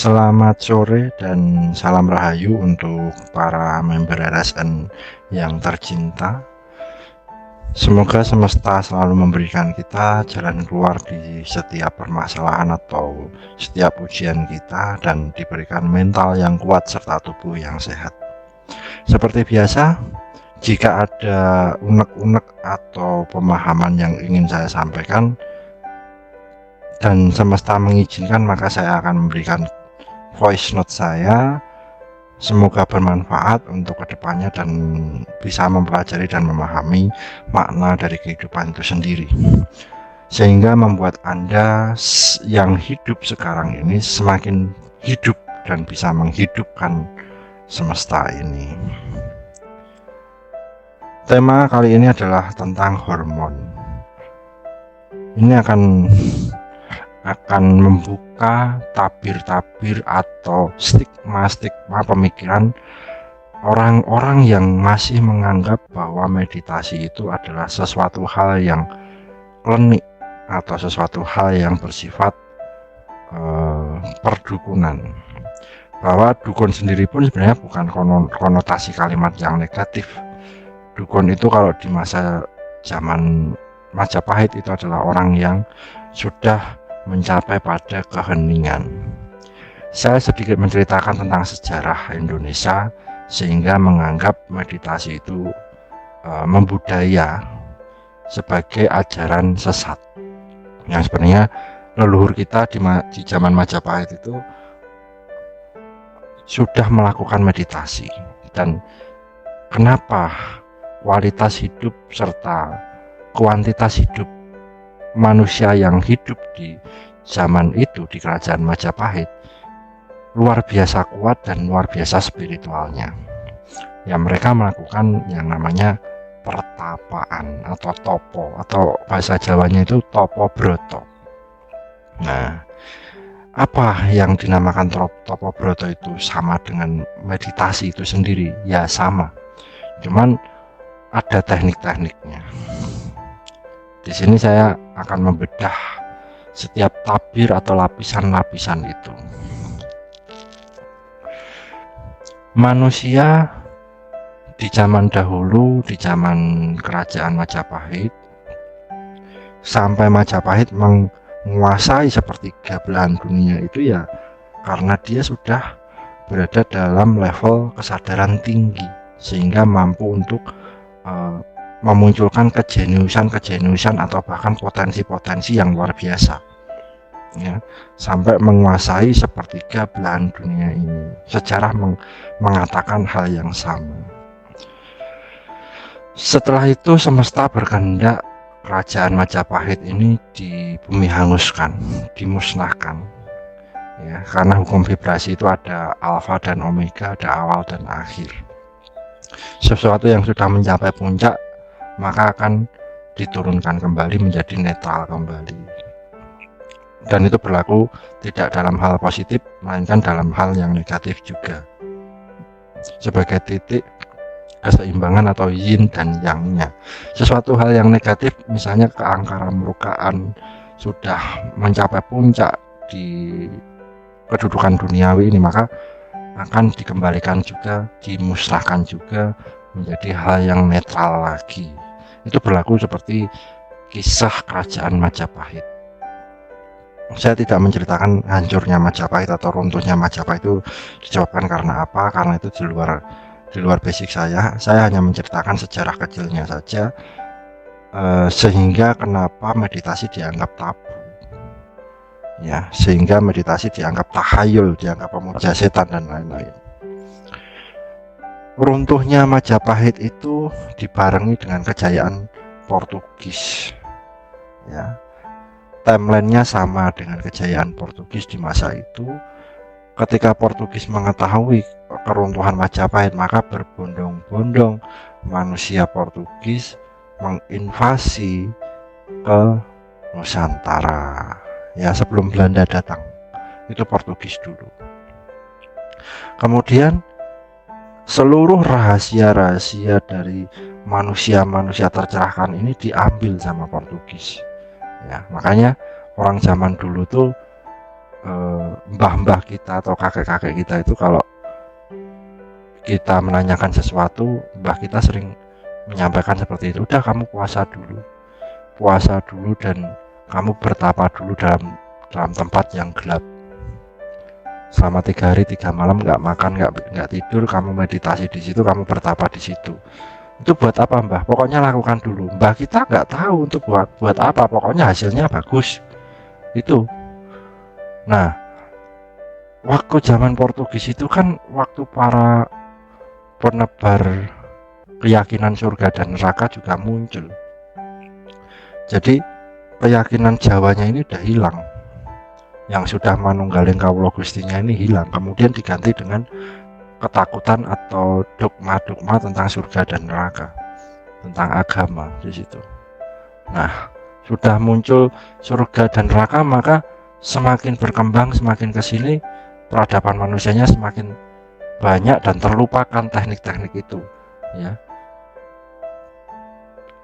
Selamat sore dan salam rahayu untuk para member RSN yang tercinta. Semoga semesta selalu memberikan kita jalan keluar di setiap permasalahan atau setiap ujian kita dan diberikan mental yang kuat serta tubuh yang sehat. Seperti biasa, jika ada unek-unek atau pemahaman yang ingin saya sampaikan dan semesta mengizinkan, maka saya akan memberikan voice note saya. Semoga bermanfaat untuk kedepannya dan bisa mempelajari dan memahami makna dari kehidupan itu sendiri, sehingga membuat Anda yang hidup sekarang ini semakin hidup dan bisa menghidupkan semesta ini. Tema kali ini adalah tentang hormon. Ini akan membuka tabir-tabir atau stigma pemikiran orang-orang yang masih menganggap bahwa meditasi itu adalah sesuatu hal yang klinik atau sesuatu hal yang bersifat perdukunan. Bahwa dukun sendiri pun sebenarnya bukan konotasi kalimat yang negatif. Dukun itu kalau di masa zaman Majapahit itu adalah orang yang sudah mencapai pada keheningan. Saya sedikit menceritakan tentang sejarah Indonesia sehingga menganggap meditasi itu membudaya sebagai ajaran sesat. Yang sebenarnya leluhur kita di zaman Majapahit itu sudah melakukan meditasi. Dan kenapa kualitas hidup serta kuantitas hidup manusia yang hidup di zaman itu di kerajaan Majapahit luar biasa kuat dan luar biasa spiritualnya. Ya, mereka melakukan yang namanya pertapaan atau topo, atau bahasa Jawanya itu topo broto. Nah, apa yang dinamakan topo broto itu sama dengan meditasi itu sendiri? Ya sama, cuman ada teknik-tekniknya. Di sini saya akan membedah setiap tabir atau lapisan-lapisan itu. Manusia di zaman dahulu, di zaman kerajaan Majapahit, sampai Majapahit menguasai sepertiga belahan dunia itu ya karena dia sudah berada dalam level kesadaran tinggi sehingga mampu untuk memunculkan kejeniusan atau bahkan potensi-potensi yang luar biasa, ya, sampai menguasai sepertiga belahan dunia ini. Sejarah mengatakan hal yang sama. Setelah itu semesta berkehendak kerajaan Majapahit ini di bumi hanguskan, dimusnahkan, ya, karena hukum vibrasi itu ada alfa dan omega, ada awal dan akhir. Sesuatu yang sudah mencapai puncak maka akan diturunkan kembali menjadi netral kembali. Dan itu berlaku tidak dalam hal positif, melainkan dalam hal yang negatif juga. Sebagai titik keseimbangan atau yin dan yang-nya. Sesuatu hal yang negatif, misalnya keangkaran, murkaan, sudah mencapai puncak di kedudukan duniawi ini, maka akan dikembalikan juga, dimusnahkan juga menjadi hal yang netral lagi. Itu berlaku seperti kisah kerajaan Majapahit. Saya tidak menceritakan hancurnya Majapahit atau runtuhnya Majapahit itu disebabkan karena apa, karena itu di luar basic saya. Saya hanya menceritakan sejarah kecilnya saja, sehingga kenapa meditasi dianggap tabu, ya, sehingga meditasi dianggap tahayul, dianggap pemuja setan dan lain-lain. Runtuhnya Majapahit itu dibarengi dengan kejayaan Portugis, ya. Timelinenya sama dengan kejayaan Portugis di masa itu. Ketika Portugis mengetahui keruntuhan Majapahit, maka berbondong-bondong manusia Portugis menginvasi ke Nusantara. Ya, sebelum Belanda datang, itu Portugis dulu. Kemudian seluruh rahasia-rahasia dari manusia-manusia tercerahkan ini diambil sama Portugis. Ya, makanya orang zaman dulu tuh mbah-mbah kita atau kakek-kakek kita itu kalau kita menanyakan sesuatu, mbah kita sering menyampaikan seperti itu, udah kamu puasa dulu dan kamu bertapa dulu dalam tempat yang gelap selama 3 hari 3 malam, nggak makan nggak tidur, kamu meditasi di situ, kamu bertapa di situ. Itu buat apa mbah? Pokoknya lakukan dulu. Mbah kita nggak tahu untuk buat apa, pokoknya hasilnya bagus itu. Nah, waktu zaman Portugis itu kan waktu para penebar keyakinan surga dan neraka juga muncul. Jadi keyakinan Jawanya ini udah hilang, yang sudah manunggaling kawula Gustinya ini hilang, kemudian diganti dengan ketakutan atau dogma-dogma tentang surga dan neraka, tentang agama di situ. Nah, sudah muncul surga dan neraka, maka semakin berkembang, semakin kesini peradaban manusianya semakin banyak dan terlupakan teknik-teknik itu, ya.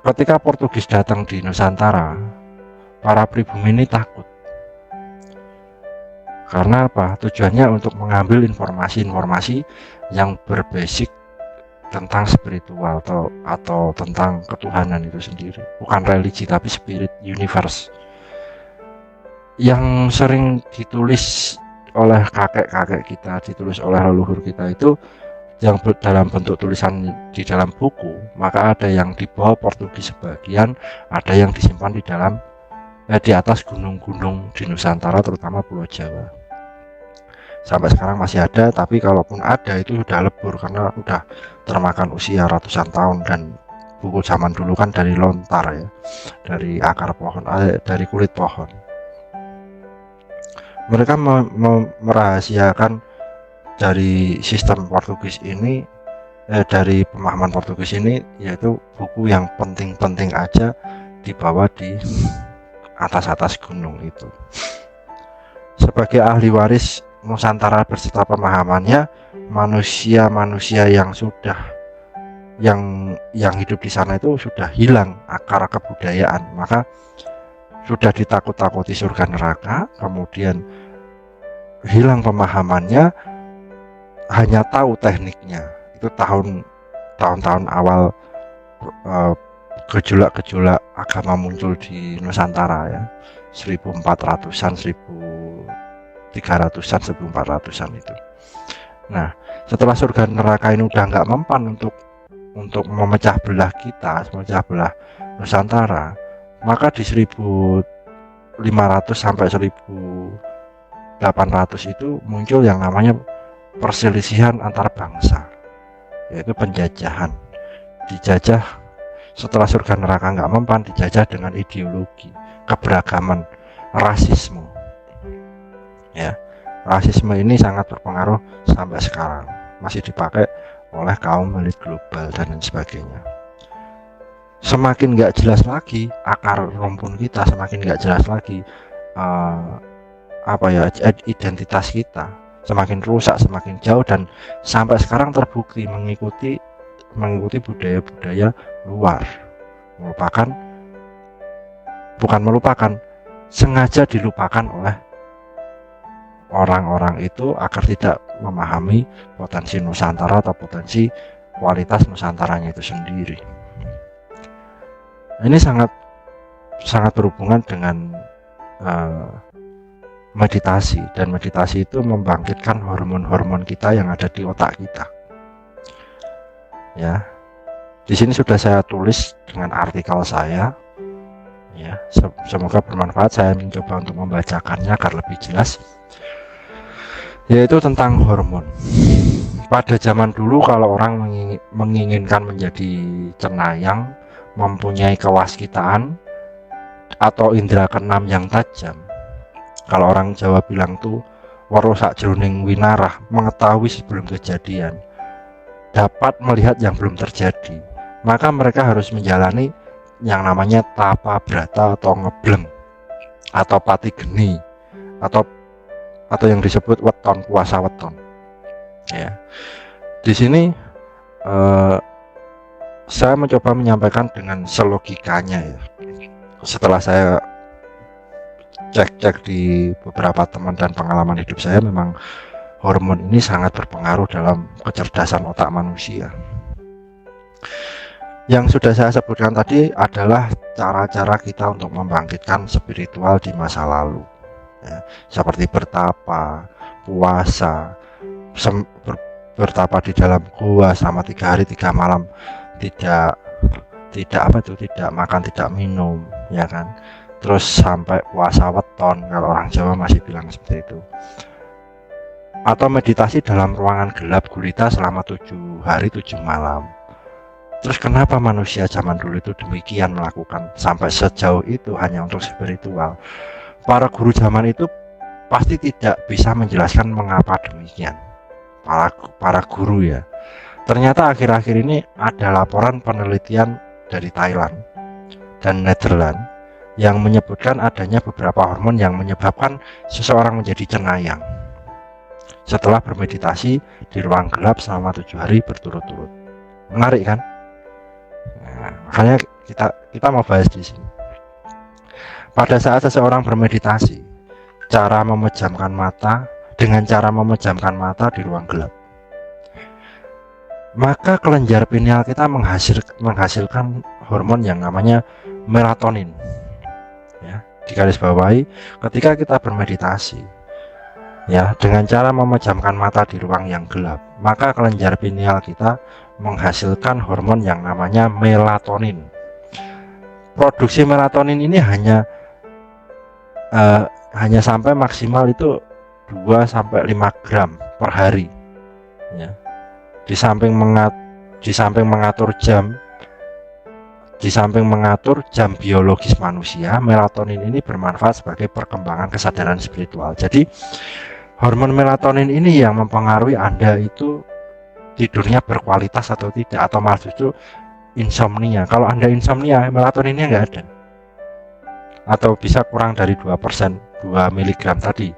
Ketika Portugis datang di Nusantara, para pribumi ini takut. Karena apa? Tujuannya untuk mengambil informasi-informasi yang berbasic tentang spiritual atau tentang ketuhanan itu sendiri. Bukan religi tapi spirit, universe. Yang sering ditulis oleh kakek-kakek kita, ditulis oleh leluhur kita itu yang dalam bentuk tulisan di dalam buku, maka ada yang dibawa Portugis sebagian, ada yang disimpan di atas gunung-gunung di Nusantara, terutama Pulau Jawa. Sampai sekarang masih ada, tapi kalaupun ada itu sudah lebur karena sudah termakan usia ratusan tahun, dan buku zaman dulu kan dari lontar ya, dari akar pohon, dari kulit pohon. Mereka merahasiakan dari sistem Portugis ini, dari pemahaman Portugis ini, yaitu buku yang penting-penting aja dibawa di atas gunung itu. Sebagai ahli waris Nusantara beserta pemahamannya, manusia-manusia yang hidup di sana itu sudah hilang akar kebudayaan, maka sudah ditakut-takuti surga neraka, kemudian hilang pemahamannya, hanya tahu tekniknya. Itu tahun-tahun awal gejolak-gejolak agama muncul di Nusantara ya, 1400-an, 1300-an, 1400-an itu. Nah, setelah surga neraka ini udah nggak mempan untuk memecah belah kita, memecah belah Nusantara, maka di 1500 sampai 1800 itu muncul yang namanya perselisihan antar bangsa, yaitu penjajahan. Dijajah setelah surga neraka nggak mempan, dijajah dengan ideologi keberagaman, rasisme. Ya, rasisme ini sangat berpengaruh sampai sekarang, masih dipakai oleh kaum elit global dan lain sebagainya. Semakin nggak jelas lagi akar rumpun kita, semakin nggak jelas lagi identitas kita, semakin rusak, semakin jauh, dan sampai sekarang terbukti mengikuti budaya-budaya luar, sengaja dilupakan oleh orang-orang itu agar tidak memahami potensi Nusantara atau potensi kualitas Nusantaranya itu sendiri. Ini sangat berhubungan dengan meditasi, dan meditasi itu membangkitkan hormon-hormon kita yang ada di otak kita. Ya, di sini sudah saya tulis dengan artikel saya. Ya, semoga bermanfaat. Saya mencoba untuk membacakannya agar lebih jelas. Yaitu tentang hormon. Pada zaman dulu kalau orang menginginkan menjadi cenayang, mempunyai kewaskitaan atau indera keenam yang tajam, kalau orang Jawa bilang tuh weruh sakjroning winarah, mengetahui sebelum kejadian, dapat melihat yang belum terjadi, maka mereka harus menjalani yang namanya tapa brata atau ngebleng atau pati geni atau yang disebut weton, puasa weton. Ya, di sini saya mencoba menyampaikan dengan selogikanya ya. Setelah saya cek di beberapa teman dan pengalaman hidup saya, memang hormon ini sangat berpengaruh dalam kecerdasan otak manusia. Yang sudah saya sebutkan tadi adalah cara-cara kita untuk membangkitkan spiritual di masa lalu, ya, seperti bertapa, puasa, bertapa di dalam gua selama 3 hari 3 malam, tidak makan, tidak minum, ya kan. Terus sampai puasa weton, kalau orang Jawa masih bilang seperti itu. Atau meditasi dalam ruangan gelap gulita selama 7 hari 7 malam. Terus kenapa manusia zaman dulu itu demikian melakukan sampai sejauh itu hanya untuk spiritual? Para guru zaman itu pasti tidak bisa menjelaskan mengapa demikian. Para guru ya. Ternyata akhir-akhir ini ada laporan penelitian dari Thailand dan Netherlands yang menyebutkan adanya beberapa hormon yang menyebabkan seseorang menjadi cenayang setelah bermeditasi di ruang gelap selama 7 hari berturut-turut. Menarik kan? Nah, makanya kita mau bahas di sini. Pada saat seseorang bermeditasi, dengan cara memejamkan mata di ruang gelap, maka kelenjar pineal kita menghasilkan hormon yang namanya melatonin. Ya, digarisbawahi, ketika kita bermeditasi, ya, dengan cara memejamkan mata di ruang yang gelap, maka kelenjar pineal kita menghasilkan hormon yang namanya melatonin. Produksi melatonin ini hanya sampai maksimal itu 2-5 gram per hari, ya. Di samping mengatur jam biologis manusia, melatonin ini bermanfaat sebagai perkembangan kesadaran spiritual. Jadi hormon melatonin ini yang mempengaruhi Anda itu tidurnya berkualitas atau tidak, atau malah justru insomnia. Kalau Anda insomnia, melatoninnya nggak ada, atau bisa kurang dari 2%, 2 mg tadi,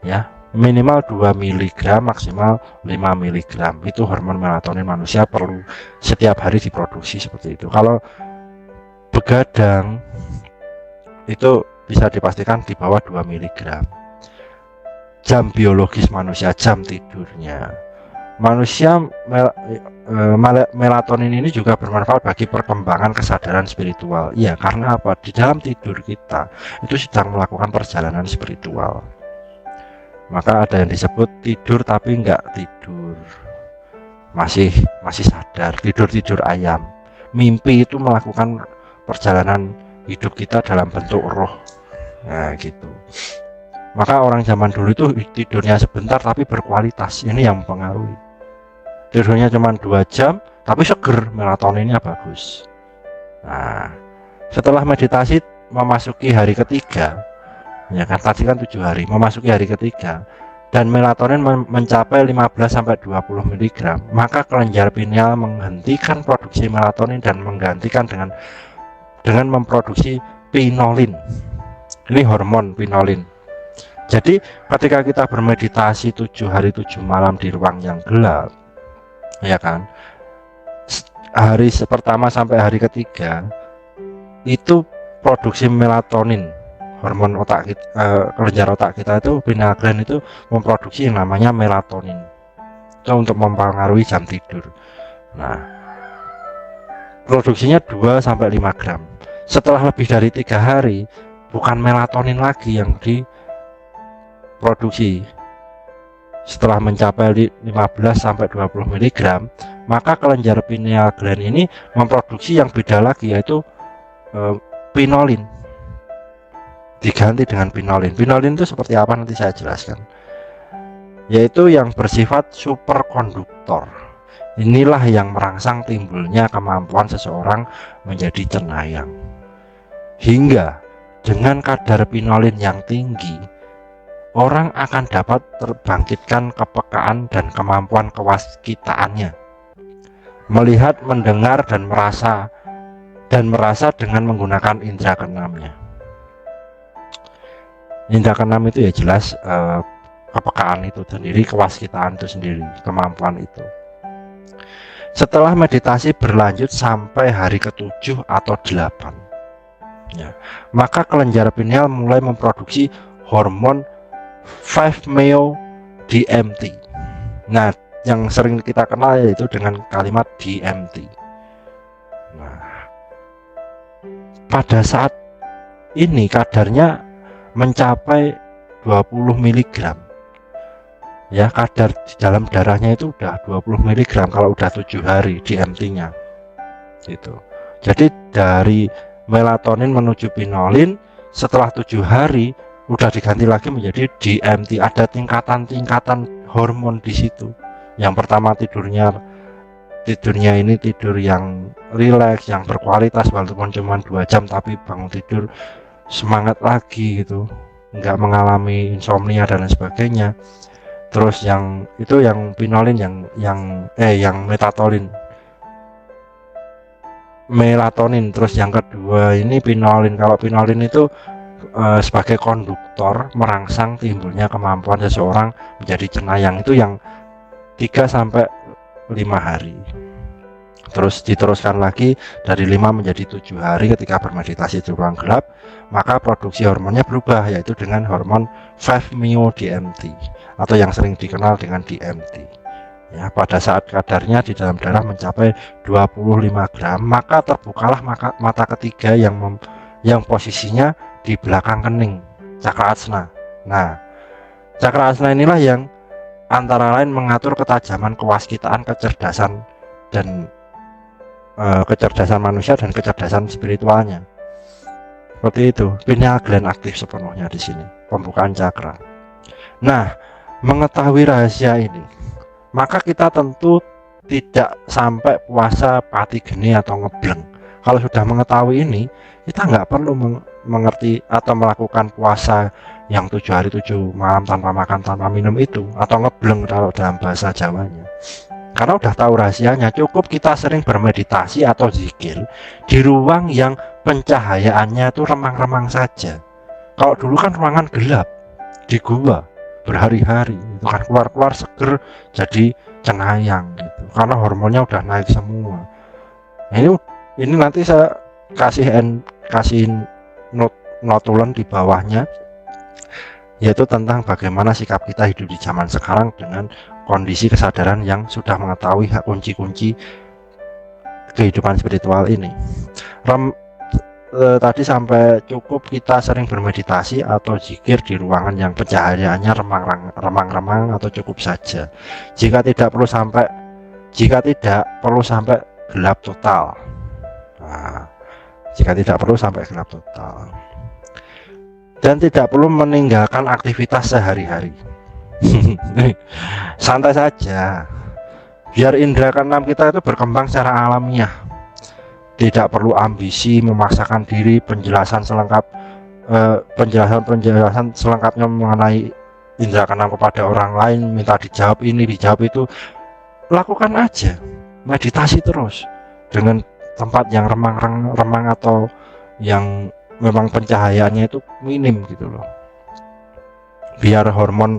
ya, minimal 2 mg, maksimal 5 mg. Itu hormon melatonin manusia perlu setiap hari diproduksi seperti itu. Kalau begadang itu bisa dipastikan di bawah 2 mg. Jam biologis manusia, jam tidurnya manusia, melatonin ini juga bermanfaat bagi perkembangan kesadaran spiritual. Iya, karena apa? Di dalam tidur kita itu sedang melakukan perjalanan spiritual. Maka ada yang disebut tidur tapi enggak tidur, masih sadar, tidur ayam. Mimpi itu melakukan perjalanan hidup kita dalam bentuk roh. Nah, gitu. Maka orang zaman dulu itu tidurnya sebentar tapi berkualitas. Ini yang mempengaruhi. Tidurnya cuma 2 jam tapi seger, melatoninnya bagus. Nah, setelah meditasi memasuki hari ketiga, ya kan, tadi kan 7 hari, memasuki hari ketiga dan melatonin mencapai 15-20 mg, maka kelenjar pineal menghentikan produksi melatonin dan menggantikan dengan memproduksi pinolin. Ini hormon pinolin. Jadi ketika kita bermeditasi 7 hari 7 malam di ruang yang gelap, ya kan, hari pertama sampai hari ketiga itu produksi melatonin, hormon otak kita, kelenjar otak kita itu, pineal gland itu memproduksi yang namanya melatonin, itu untuk mempengaruhi jam tidur. Nah, produksinya 2-5 gram. Setelah lebih dari 3 hari, bukan melatonin lagi yang diproduksi. Setelah mencapai 15-20 mg, maka kelenjar pineal gland ini memproduksi yang beda lagi, yaitu pinolin. Diganti dengan pinolin. Pinolin itu seperti apa nanti saya jelaskan. Yaitu yang bersifat superkonduktor. Inilah yang merangsang timbulnya kemampuan seseorang menjadi cenayang. Hingga dengan kadar pinolin yang tinggi, orang akan dapat terbangkitkan kepekaan dan kemampuan kewasitaannya, melihat, mendengar, dan merasa dengan menggunakan indera keenamnya. Indera keenam itu ya jelas kepekaan itu sendiri, kewaskitaan itu sendiri, kemampuan itu. Setelah meditasi berlanjut sampai hari ke-7 atau 8, Ya. Maka kelenjar pineal mulai memproduksi hormon 5-MeO-DMT. Nah, yang sering kita kenal yaitu dengan kalimat DMT. Nah, pada saat ini kadarnya mencapai 20 mg. Ya, kadar di dalam darahnya itu udah 20 mg kalau udah 7 hari DMT-nya. Gitu. Jadi dari melatonin menuju pinolin setelah 7 hari udah diganti lagi menjadi DMT. Ada tingkatan-tingkatan hormon di situ. Yang pertama tidurnya ini tidur yang rileks, yang berkualitas, walaupun cuma 2 jam tapi bangun tidur semangat lagi gitu, nggak mengalami insomnia dan lain sebagainya. Terus yang itu yang pinolin, yang melatonin. Terus yang kedua ini pinolin. Kalau pinolin itu sebagai konduktor merangsang timbulnya kemampuan seseorang menjadi cenayang, itu yang 3-5 hari. Terus diteruskan lagi dari 5 menjadi 7 hari ketika bermeditasi di ruang gelap, maka produksi hormonnya berubah, yaitu dengan hormon 5-MeO-DMT atau yang sering dikenal dengan DMT. Ya, pada saat kadarnya di dalam darah mencapai 25 gram, maka terbukalah mata ketiga yang posisinya di belakang kening, cakra asna. Nah, cakra asna inilah yang antara lain mengatur ketajaman, kewaskitaan, kecerdasan manusia dan kecerdasan spiritualnya. Seperti itu, pineal gland aktif sepenuhnya di sini, pembukaan cakra. Nah, mengetahui rahasia ini, maka kita tentu tidak sampai puasa pati geni atau ngebleng. Kalau sudah mengetahui ini, kita nggak perlu mengerti atau melakukan puasa yang 7 hari 7 malam tanpa makan tanpa minum itu, atau ngebleng kalau dalam bahasa Jawanya. Karena udah tahu rahasianya, cukup kita sering bermeditasi atau zikir di ruang yang pencahayaannya itu remang-remang saja. Kalau dulu kan ruangan gelap di gua berhari-hari, itu kan keluar seger jadi cenayang gitu, karena hormonnya udah naik semua. Nah, ini nanti saya kasih notulen di bawahnya, yaitu tentang bagaimana sikap kita hidup di zaman sekarang dengan kondisi kesadaran yang sudah mengetahui kunci-kunci kehidupan spiritual ini. Tadi sampai cukup kita sering bermeditasi atau zikir di ruangan yang pencahayaannya remang-remang atau cukup saja. Jika tidak perlu sampai gelap total. Nah, jika tidak perlu sampai gelap total. Dan tidak perlu meninggalkan aktivitas sehari-hari. Santai saja. Biar indera keenam kita itu berkembang secara alamiah. Tidak perlu ambisi memaksakan diri, penjelasan selengkapnya mengenai indera keenam kepada orang lain, minta dijawab ini, dijawab itu. Lakukan aja, meditasi terus dengan tempat yang remang atau yang memang pencahayaannya itu minim gitu loh. Biar hormon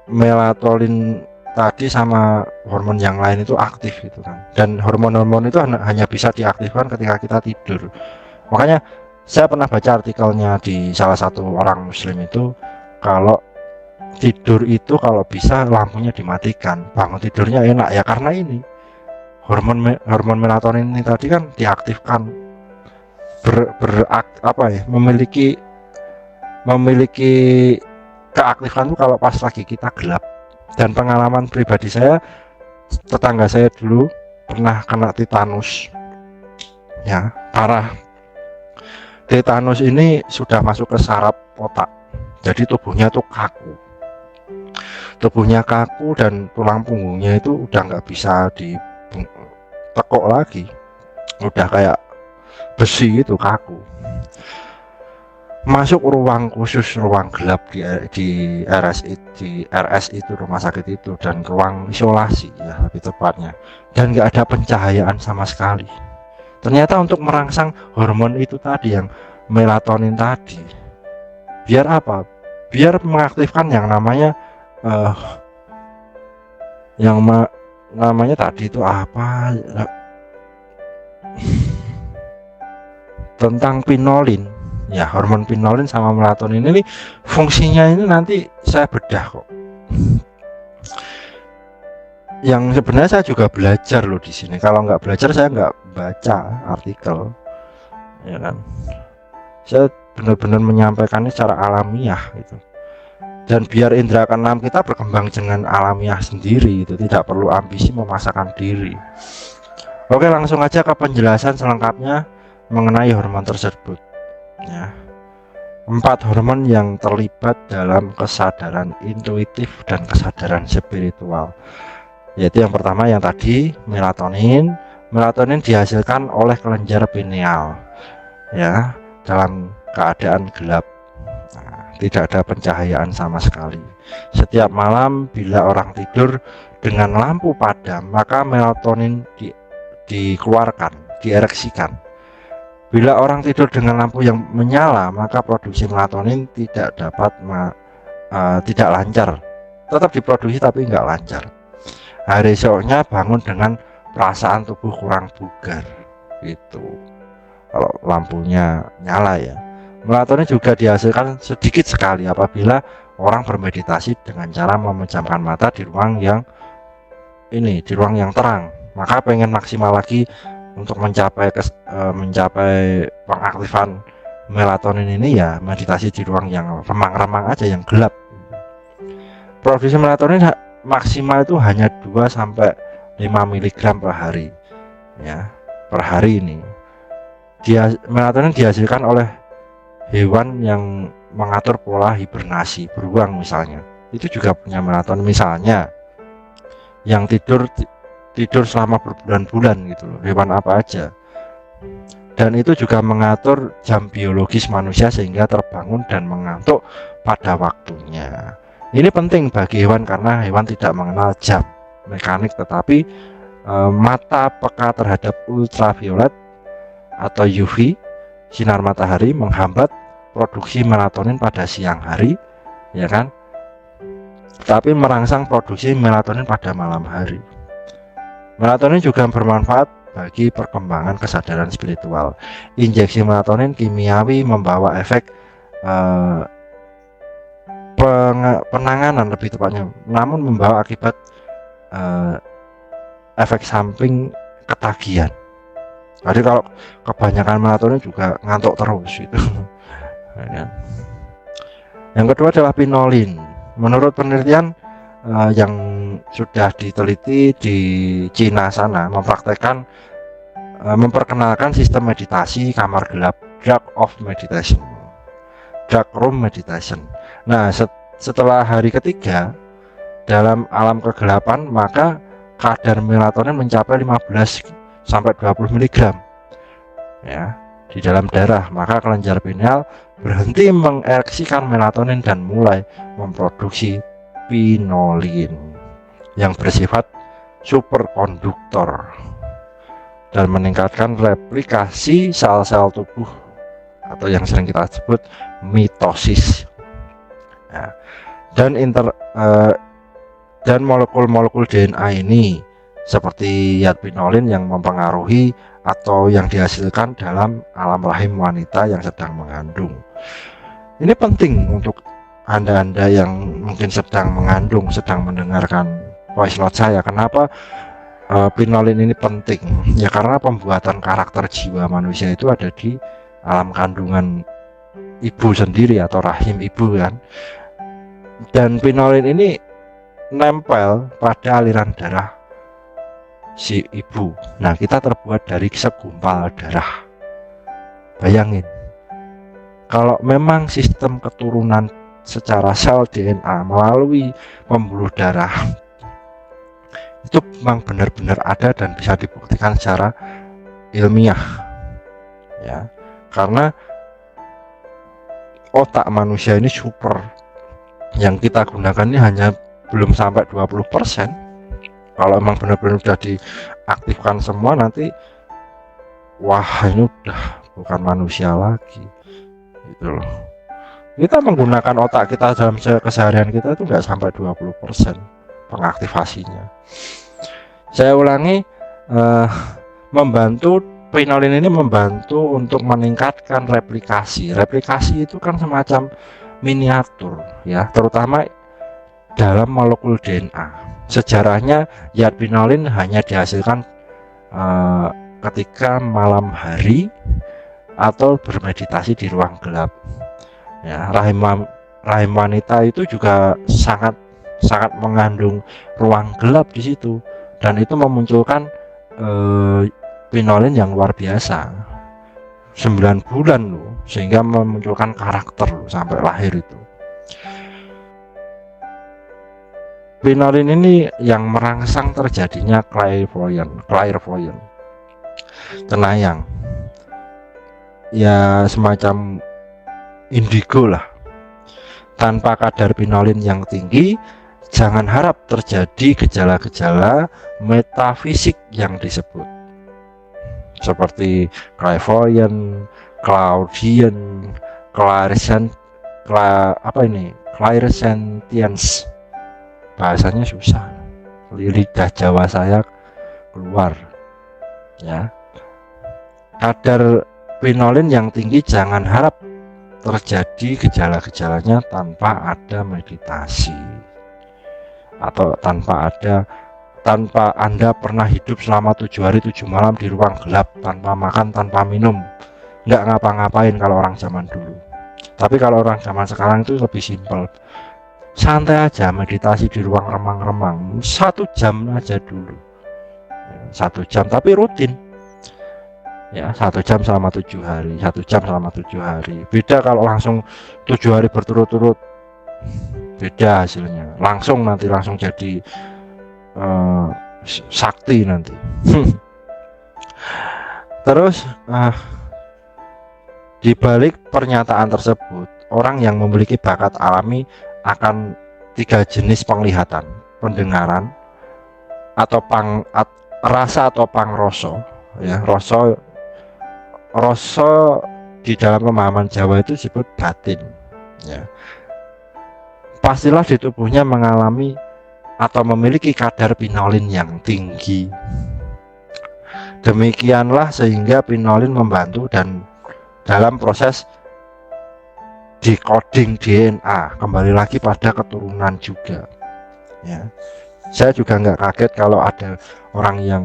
melatonin tadi sama hormon yang lain itu aktif gitu kan. Dan hormon-hormon itu hanya bisa diaktifkan ketika kita tidur. Makanya saya pernah baca artikelnya di salah satu orang muslim itu, kalau tidur itu kalau bisa lampunya dimatikan, bangun tidurnya enak ya, karena ini hormon melatonin ini tadi kan diaktifkan, memiliki keaktifan itu kalau pas lagi kita gelap. Dan pengalaman pribadi saya, tetangga saya dulu pernah kena tetanus, ya parah. Tetanus ini sudah masuk ke saraf otak, jadi tubuhnya tuh kaku dan tulang punggungnya itu udah nggak bisa ditekuk lagi, udah kayak besi gitu, kaku. Masuk ruang khusus, ruang gelap di RS itu, rumah sakit itu, dan ruang isolasi ya lebih tepatnya, dan nggak ada pencahayaan sama sekali. Ternyata untuk merangsang hormon itu tadi, yang melatonin tadi, biar apa? Biar mengaktifkan yang namanya namanya tadi itu apa? tentang pinolin. Ya, hormon pinolin sama melatonin ini fungsinya ini nanti saya bedah kok. Yang sebenarnya saya juga belajar loh di sini. Kalau nggak belajar saya nggak baca artikel, ya kan. Saya benar-benar menyampaikannya secara alamiah gitu. Dan biar indera keenam kita berkembang dengan alamiah sendiri, itu tidak perlu ambisi memaksakan diri. Oke, langsung aja ke penjelasan selengkapnya mengenai hormon tersebut. Ya, 4 hormon yang terlibat dalam kesadaran intuitif dan kesadaran spiritual, yaitu yang pertama yang tadi melatonin. Melatonin dihasilkan oleh kelenjar pineal, ya, dalam keadaan gelap. Nah, tidak ada pencahayaan sama sekali. Setiap malam bila orang tidur dengan lampu padam, maka melatonin dikeluarkan, diereksikan. Bila orang tidur dengan lampu yang menyala, maka produksi melatonin tidak lancar. Tetap diproduksi tapi nggak lancar. Hari esoknya bangun dengan perasaan tubuh kurang bugar, gitu. Kalau lampunya nyala ya. Melatonin juga dihasilkan sedikit sekali apabila orang bermeditasi dengan cara memejamkan mata di ruang yang terang. Maka pengen maksimal lagi untuk mencapai pengaktifan melatonin ini, ya meditasi di ruang yang remang-remang aja, yang gelap. Produksi melatonin maksimal itu hanya 2-5 mg per hari, ya, per hari ini. Melatonin dihasilkan oleh hewan yang mengatur pola hibernasi, beruang misalnya, itu juga punya melatonin. Misalnya yang tidur selama berbulan-bulan gitu loh, hewan apa aja. Dan itu juga mengatur jam biologis manusia sehingga terbangun dan mengantuk pada waktunya. Ini penting bagi hewan karena hewan tidak mengenal jam mekanik, tetapi mata peka terhadap ultraviolet atau UV, sinar matahari, menghambat produksi melatonin pada siang hari, ya kan, tapi merangsang produksi melatonin pada malam hari. Melatonin juga bermanfaat bagi perkembangan kesadaran spiritual. Injeksi melatonin kimiawi membawa efek penanganan, lebih tepatnya, namun membawa akibat efek samping ketagihan. Jadi kalau kebanyakan melatonin juga ngantuk terus gitu. Yang kedua adalah pinolin. Menurut penelitian yang sudah diteliti di Cina sana, memperkenalkan sistem meditasi kamar gelap, dark room meditation. Nah, setelah hari ketiga dalam alam kegelapan, maka kadar melatonin mencapai 15-20 mg, ya, di dalam darah. Maka kelenjar pineal berhenti mengereksikan melatonin dan mulai memproduksi pinolin yang bersifat superkonduktor dan meningkatkan replikasi sel-sel tubuh atau yang sering kita sebut mitosis. Nah, dan molekul-molekul DNA ini seperti pinolin yang mempengaruhi atau yang dihasilkan dalam alam rahim wanita yang sedang mengandung. Ini penting untuk Anda yang mungkin sedang mengandung, sedang mendengarkan voice note saya. Kenapa pinolin ini penting? Ya karena pembuatan karakter jiwa manusia itu ada di alam kandungan ibu sendiri atau rahim ibu kan. Dan pinolin ini nempel pada aliran darah si ibu. Nah, kita terbuat dari segumpal darah. Bayangin, kalau memang sistem keturunan secara sel DNA melalui pembuluh darah itu memang benar-benar ada dan bisa dibuktikan secara ilmiah, ya, karena otak manusia ini super, yang kita gunakan ini hanya belum sampai 20%. Kalau emang benar-benar sudah diaktifkan semua, nanti wah, ini udah bukan manusia lagi gitu loh. Kita menggunakan otak kita dalam keseharian kita itu nggak sampai 20% pengaktifasinya. Saya ulangi, membantu Pinolin ini membantu untuk meningkatkan replikasi. Replikasi itu kan semacam miniatur ya, terutama dalam molekul DNA. Sejarahnya zat pinolin hanya dihasilkan ketika malam hari atau bermeditasi di ruang gelap. Ya, rahim wanita itu juga sangat mengandung ruang gelap di situ, dan itu memunculkan pinolin yang luar biasa. 9 bulan loh, sehingga memunculkan karakter loh, sampai lahir itu. Pinolin ini yang merangsang terjadinya clairvoyant, cenayang, ya semacam indigo lah. Tanpa kadar pinolin yang tinggi, jangan harap terjadi gejala-gejala metafisik yang disebut, seperti clairvoyant, clairaudience, clairsentience. Bahasanya susah, lidah Jawa saya keluar ya. Kadar pinolin yang tinggi jangan harap terjadi gejala-gejalanya tanpa ada meditasi, atau tanpa Anda pernah hidup selama 7 hari 7 malam di ruang gelap, tanpa makan, tanpa minum, nggak ngapa-ngapain kalau orang zaman dulu. Tapi kalau orang zaman sekarang itu lebih simpel, santai aja meditasi di ruang remang-remang 1 jam aja dulu, 1 jam tapi rutin ya, 1 jam selama 7 hari, 1 jam selama 7 hari. Beda kalau langsung 7 hari berturut-turut, beda hasilnya, langsung jadi sakti nanti. Terus di balik pernyataan tersebut, orang yang memiliki bakat alami akan 3 jenis penglihatan: pendengaran, atau rasa atau pangroso ya. Rasa di dalam pemahaman Jawa itu disebut batin ya. Pastilah di tubuhnya mengalami atau memiliki kadar pinolin yang tinggi. Demikianlah sehingga pinolin membantu dan dalam proses decoding DNA, kembali lagi pada keturunan juga ya. Saya juga nggak kaget kalau ada orang yang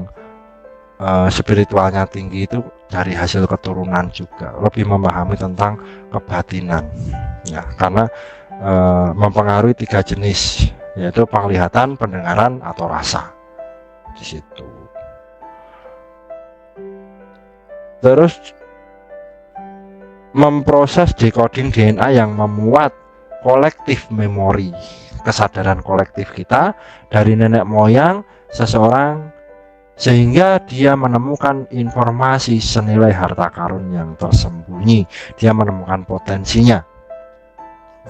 spiritualnya tinggi itu dari hasil keturunan juga, lebih memahami tentang kebatinan ya, karena mempengaruhi 3 jenis, yaitu penglihatan, pendengaran, atau rasa di situ. Terus memproses decoding DNA yang memuat kolektif memori, kesadaran kolektif kita dari nenek moyang seseorang, sehingga dia menemukan informasi senilai harta karun yang tersembunyi. Dia menemukan potensinya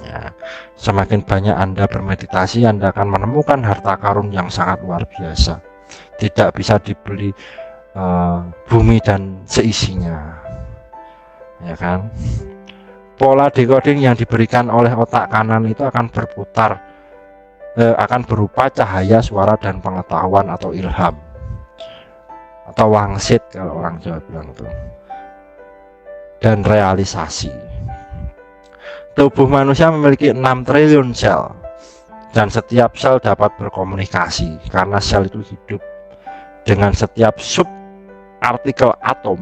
ya. Semakin banyak Anda bermeditasi, Anda akan menemukan harta karun yang sangat luar biasa, tidak bisa dibeli bumi dan seisinya ya kan. Pola decoding yang diberikan oleh otak kanan itu akan berputar, akan berupa cahaya, suara, dan pengetahuan atau ilham, atau wangsit kalau orang Jawa bilang itu, dan realisasi. Tubuh manusia memiliki 6 triliun sel, dan setiap sel dapat berkomunikasi karena sel itu hidup dengan setiap subartikel atom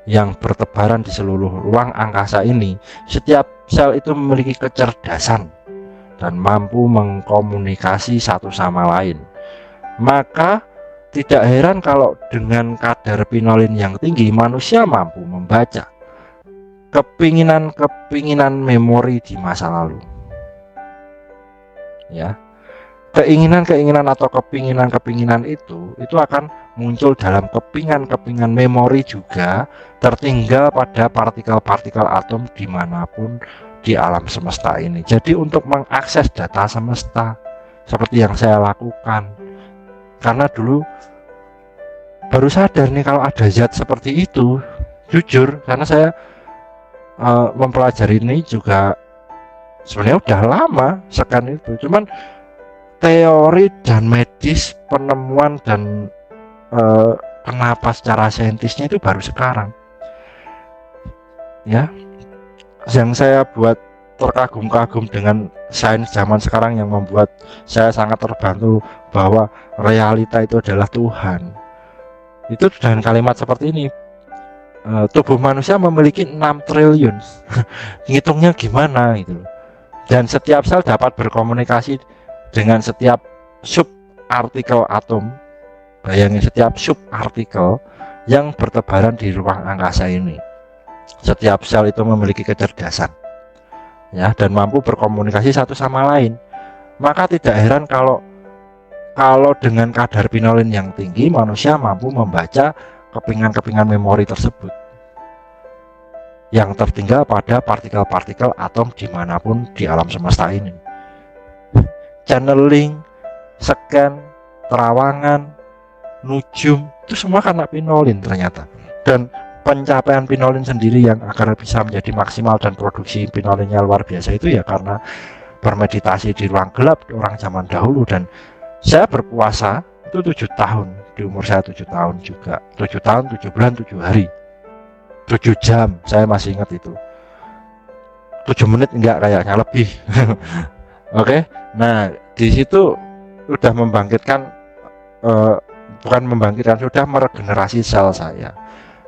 yang bertebaran di seluruh ruang angkasa ini. Setiap sel itu memiliki kecerdasan dan mampu mengkomunikasi satu sama lain. Maka tidak heran kalau dengan kadar pinolin yang tinggi, manusia mampu membaca kepinginan memori di masa lalu ya. Keinginan atau kepinginan itu akan muncul dalam kepingan memori juga, tertinggal pada partikel-partikel atom dimanapun di alam semesta ini. Jadi untuk mengakses data semesta seperti yang saya lakukan, karena dulu baru sadar nih kalau ada zat seperti itu, jujur, karena saya mempelajari ini juga sebenarnya udah lama sekan itu, cuman teori dan medis, penemuan dan kenapa secara saintisnya itu baru sekarang ya. Yang saya buat terkagum-kagum dengan sains zaman sekarang yang membuat saya sangat terbantu bahwa realita itu adalah Tuhan, itu dengan kalimat seperti ini, tubuh manusia memiliki 6 triliun ngitungnya gimana gitu, dan setiap sel dapat berkomunikasi dengan setiap subartikel atom. Bayangin, setiap subartikel yang bertebaran di ruang angkasa ini, setiap sel itu memiliki kecerdasan ya, dan mampu berkomunikasi satu sama lain. Maka tidak heran kalau dengan kadar pinolin yang tinggi, manusia mampu membaca kepingan-kepingan memori tersebut yang tertinggal pada partikel-partikel atom dimanapun di alam semesta ini. Channeling, scan, terawangan, nujum, itu semua karena pinolin ternyata. Dan pencapaian pinolin sendiri yang agar bisa menjadi maksimal dan produksi pinolinnya luar biasa itu ya karena bermeditasi di ruang gelap orang zaman dahulu. Dan saya berpuasa itu 7 tahun, di umur saya 7 tahun juga, 7 tahun, 7 bulan, 7 hari, 7 jam, saya masih ingat itu, 7 menit enggak, kayaknya lebih. Oke, nah di situ sudah membangkitkan, bukan membangkitkan, sudah meregenerasi sel saya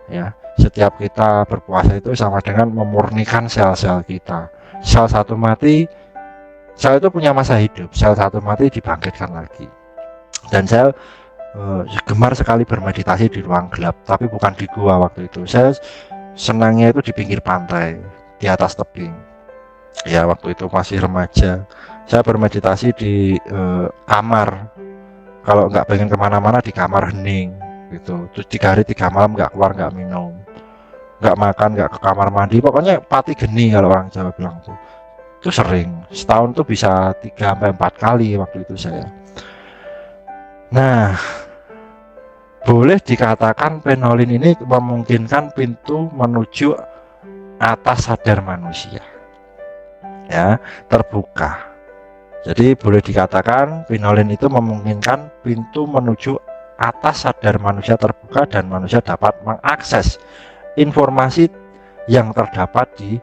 ya. Setiap kita berpuasa itu sama dengan memurnikan sel-sel kita. Sel satu mati, sel itu punya masa hidup, sel satu mati dibangkitkan lagi. Dan saya gemar sekali bermeditasi di ruang gelap, tapi bukan di gua waktu itu. Saya senangnya itu di pinggir pantai, di atas tebing ya. Waktu itu masih remaja, saya bermeditasi di kamar. Kalau nggak pengen kemana-mana, di kamar hening gitu. Terus 3 hari 3 malam nggak keluar, nggak minum, nggak makan, nggak ke kamar mandi, pokoknya pati geni kalau orang Jawa bilang tuh. Itu sering, setahun tuh bisa 3-4 kali waktu itu saya. Nah, boleh dikatakan pinolin ini memungkinkan pintu menuju atas sadar manusia ya, terbuka. Jadi boleh dikatakan pinolin itu memungkinkan pintu menuju atas sadar manusia terbuka, dan manusia dapat mengakses informasi yang terdapat di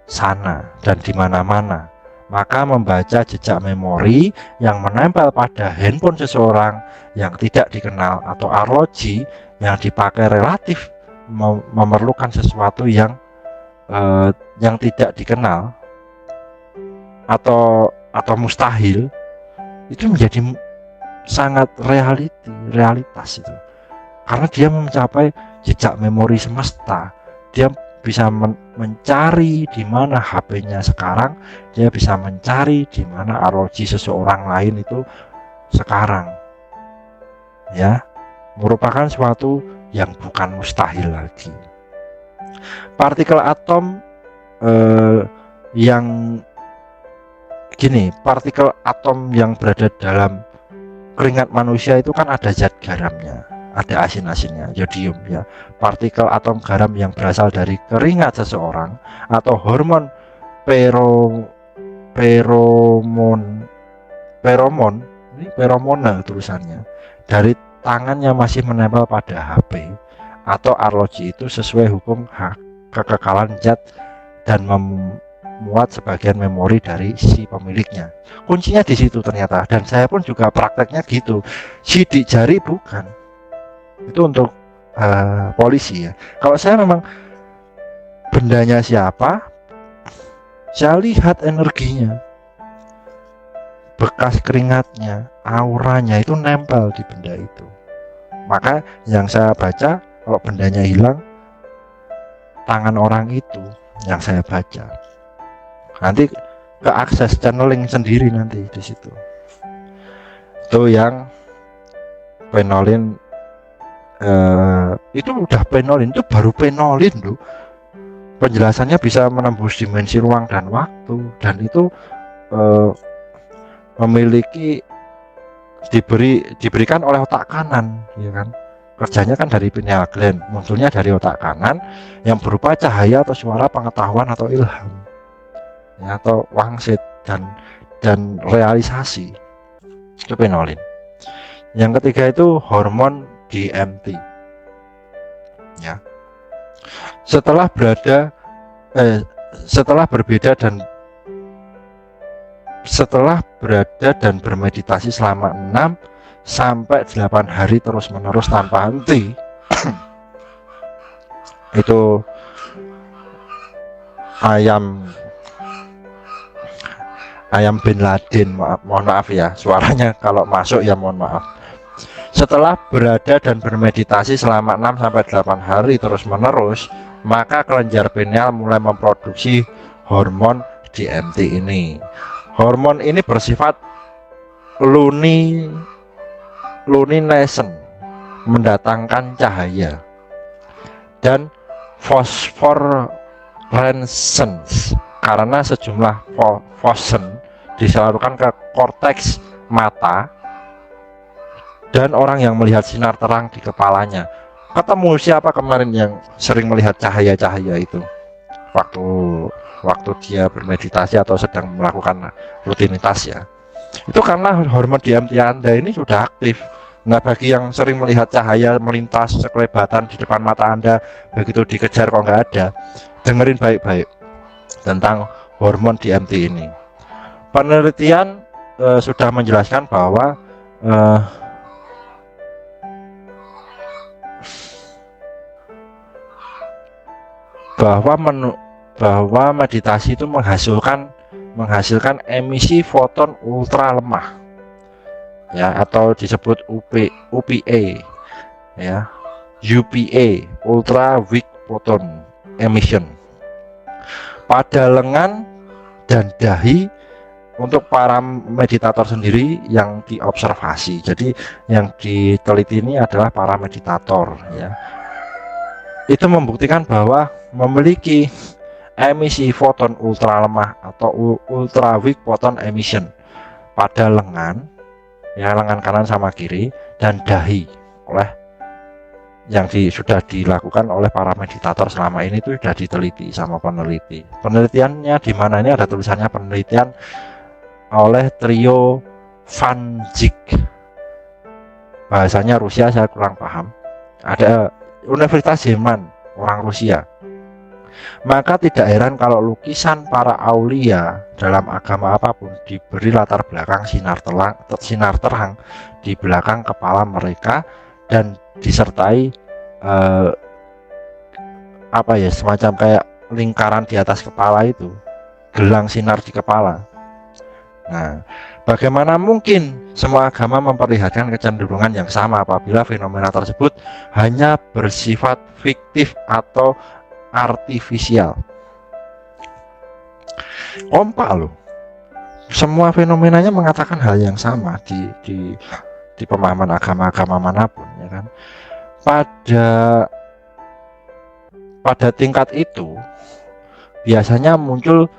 sana dan di mana-mana. Maka membaca jejak memori yang menempel pada handphone seseorang yang tidak dikenal atau arloji yang dipakai relatif memerlukan sesuatu yang tidak dikenal atau mustahil, itu menjadi sangat realitas itu, karena dia mencapai jejak memori semesta. Dia bisa mencari di mana HP-nya sekarang, dia bisa mencari di mana arloji seseorang lain itu sekarang ya, merupakan suatu yang bukan mustahil lagi. Partikel atom yang gini, partikel atom yang berada dalam keringat manusia itu kan ada zat garamnya, ada asin-asinnya, yodium ya. Partikel atom garam yang berasal dari keringat seseorang atau hormon feromona tulisannya, dari tangannya masih menempel pada HP atau arloji itu sesuai hukum kekekalan zat dan memuat sebagian memori dari si pemiliknya. Kuncinya di situ ternyata, dan saya pun juga prakteknya gitu. Sidik jari bukan, itu untuk polisi ya. Kalau saya memang bendanya siapa, saya lihat energinya, bekas keringatnya, auranya itu nempel di benda itu. Maka yang saya baca, kalau bendanya hilang, tangan orang itu yang saya baca. Nanti ke akses channeling sendiri nanti di situ. Itu yang pinolin. Itu udah pinolin, itu baru pinolin loh. Penjelasannya bisa menembus dimensi ruang dan waktu, dan itu memiliki diberikan oleh otak kanan, ya kan? Kerjanya kan dari pineal gland, munculnya dari otak kanan yang berupa cahaya atau suara pengetahuan atau ilham, ya, atau wangsit dan realisasi. Itu pinolin. Yang ketiga itu hormon DMT. Ya. Setelah berada dan bermeditasi selama 6 sampai 8 hari terus-menerus tanpa henti. Itu ayam Bin Laden, mohon maaf ya, suaranya kalau masuk ya mohon maaf. Setelah berada dan bermeditasi selama 6 sampai 8 hari terus-menerus, maka kelenjar pineal mulai memproduksi hormon DMT ini. Hormon ini bersifat luminescent, mendatangkan cahaya, dan phosphorescence karena sejumlah foson disalurkan ke korteks mata dan orang yang melihat sinar terang di kepalanya. Ketemu siapa kemarin yang sering melihat cahaya-cahaya itu waktu dia bermeditasi atau sedang melakukan rutinitas ya? Itu karena hormon DMT Anda ini sudah aktif. Nah, bagi yang sering melihat cahaya melintas sekelebatan di depan mata Anda, begitu dikejar kok nggak ada, dengerin baik-baik tentang hormon DMT ini. Penelitian sudah menjelaskan bahwa meditasi itu menghasilkan emisi foton ultra lemah, ya, atau disebut UPA, ya, UPA, ultra weak photon emission, pada lengan dan dahi untuk para meditator sendiri yang diobservasi. Jadi yang diteliti ini adalah para meditator, ya. Itu membuktikan bahwa memiliki emisi foton ultra lemah atau ultra weak photon emission pada lengan, ya, lengan kanan sama kiri, dan dahi oleh yang sudah dilakukan oleh para meditator selama ini. Itu sudah diteliti sama peneliti. Penelitiannya di mana, ini ada tulisannya, penelitian oleh Trio Van Dijk, bahasanya Rusia, saya kurang paham. Ada Universitas Jerman, orang Rusia. Maka tidak heran kalau lukisan para aulia dalam agama apapun diberi latar belakang sinar terang di belakang kepala mereka dan disertai semacam kayak lingkaran di atas kepala itu, gelang sinar di kepala. Nah, bagaimana mungkin semua agama memperlihatkan kecenderungan yang sama apabila fenomena tersebut hanya bersifat fiktif atau artifisial? Kompak loh, semua fenomenanya mengatakan hal yang sama di pemahaman agama-agama manapun, ya kan? Pada tingkat itu biasanya muncul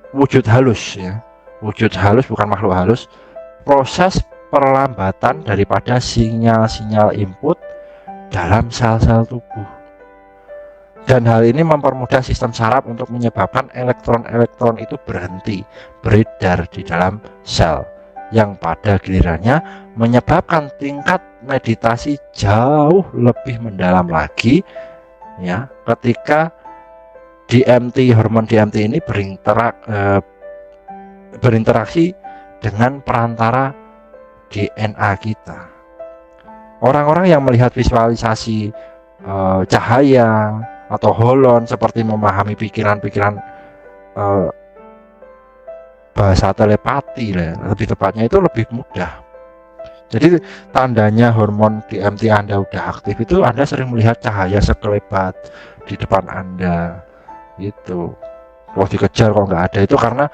wujud halus, ya. Wujud halus, bukan makhluk halus. Proses perlambatan daripada sinyal-sinyal input dalam sel-sel tubuh. Dan hal ini mempermudah sistem saraf untuk menyebabkan elektron-elektron itu berhenti beredar di dalam sel, yang pada gilirannya menyebabkan tingkat meditasi jauh lebih mendalam lagi, ya, ketika hormon DMT ini berinteraksi dengan perantara DNA kita. Orang-orang yang melihat visualisasi cahaya atau holon, seperti memahami pikiran-pikiran, bahasa telepati lah, lebih tepatnya, itu lebih mudah. Jadi tandanya hormon DMT Anda udah aktif itu Anda sering melihat cahaya sekelebat di depan Anda. Itu kalau dikejar kok nggak ada, itu karena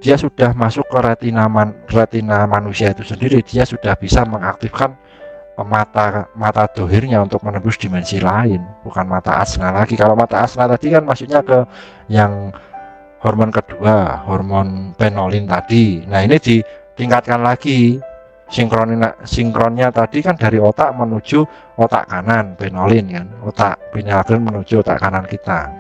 dia sudah masuk ke retina manusia itu sendiri. Dia sudah bisa mengaktifkan mata dohirnya untuk menembus dimensi lain, bukan mata asna lagi. Kalau mata asna tadi kan maksudnya ke yang hormon kedua, hormon penolin tadi. Nah, ini ditingkatkan lagi sinkronnya tadi kan dari otak menuju otak kanan, penolin kan, otak pineal menuju otak kanan kita.